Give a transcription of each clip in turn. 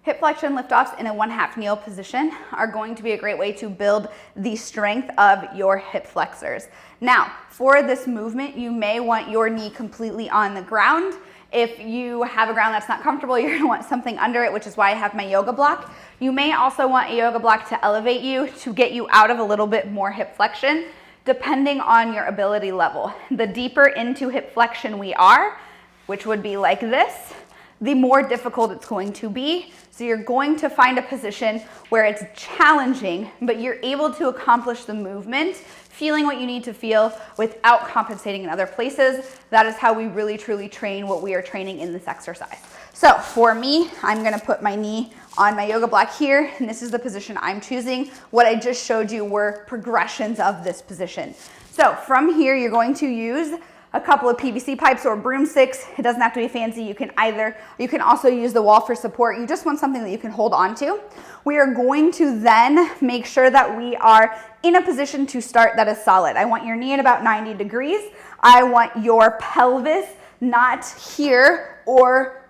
Hip flexion liftoffs in a 1/2 kneel position are going to be a great way to build the strength of your hip flexors. Now, for this movement, you may want your knee completely on the ground. If you have a ground that's not comfortable, you're gonna want something under it, which is why I have my yoga block. You may also want a yoga block to elevate you, to get you out of a little bit more hip flexion, depending on your ability level. The deeper into hip flexion we are, which would be like this, the more difficult it's going to be. So you're going to find a position where it's challenging, but you're able to accomplish the movement, feeling what you need to feel without compensating in other places. That is how we really truly train what we are training in this exercise. So for me, I'm gonna put my knee on my yoga block here, and this is the position I'm choosing. What I just showed you were progressions of this position. So from here, you're going to use a couple of PVC pipes or broomsticks. It doesn't have to be fancy. You can also use the wall for support. You just want something that you can hold on to. We are going to then make sure that we are in a position to start that is solid. I want your knee at about 90 degrees. I want your pelvis not here or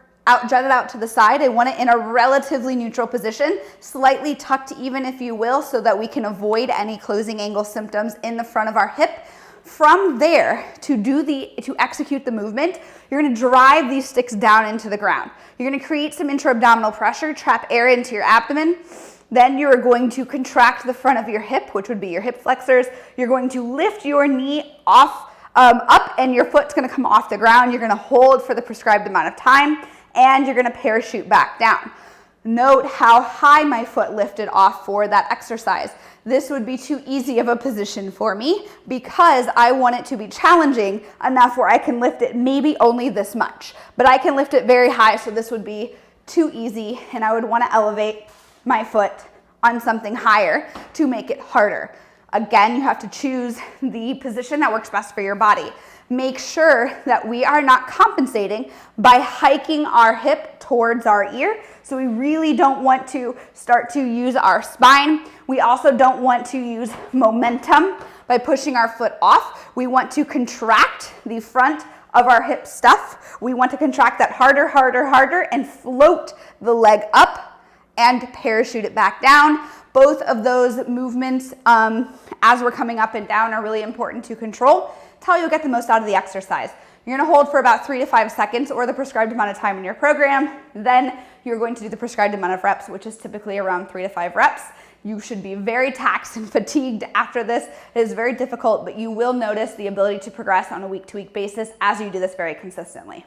jutted out to the side. I want it in a relatively neutral position, slightly tucked even if you will, so that we can avoid any closing angle symptoms in the front of our hip. From there, to execute the movement, you're gonna drive these sticks down into the ground. You're gonna create some intra-abdominal pressure, trap air into your abdomen. Then you're going to contract the front of your hip, which would be your hip flexors. You're going to lift your knee up, and your foot's gonna come off the ground. You're gonna hold for the prescribed amount of time, and you're gonna parachute back down. Note how high my foot lifted off for that exercise. This would be too easy of a position for me because I want it to be challenging enough where I can lift it maybe only this much, but I can lift it very high, so this would be too easy, and I would want to elevate my foot on something higher to make it harder. Again, you have to choose the position that works best for your body. Make sure that we are not compensating by hiking our hip towards our ear. So we really don't want to start to use our spine. We also don't want to use momentum by pushing our foot off. We want to contract the front of our hip stuff. We want to contract that harder, harder, harder, and float the leg up and parachute it back down. Both of those movements, as we're coming up and down, are really important to control. It's how you'll get the most out of the exercise. You're gonna hold for about 3 to 5 seconds or the prescribed amount of time in your program. Then you're going to do the prescribed amount of reps, which is typically around 3 to 5 reps. You should be very taxed and fatigued after this. It is very difficult, but you will notice the ability to progress on a week-to-week basis as you do this very consistently.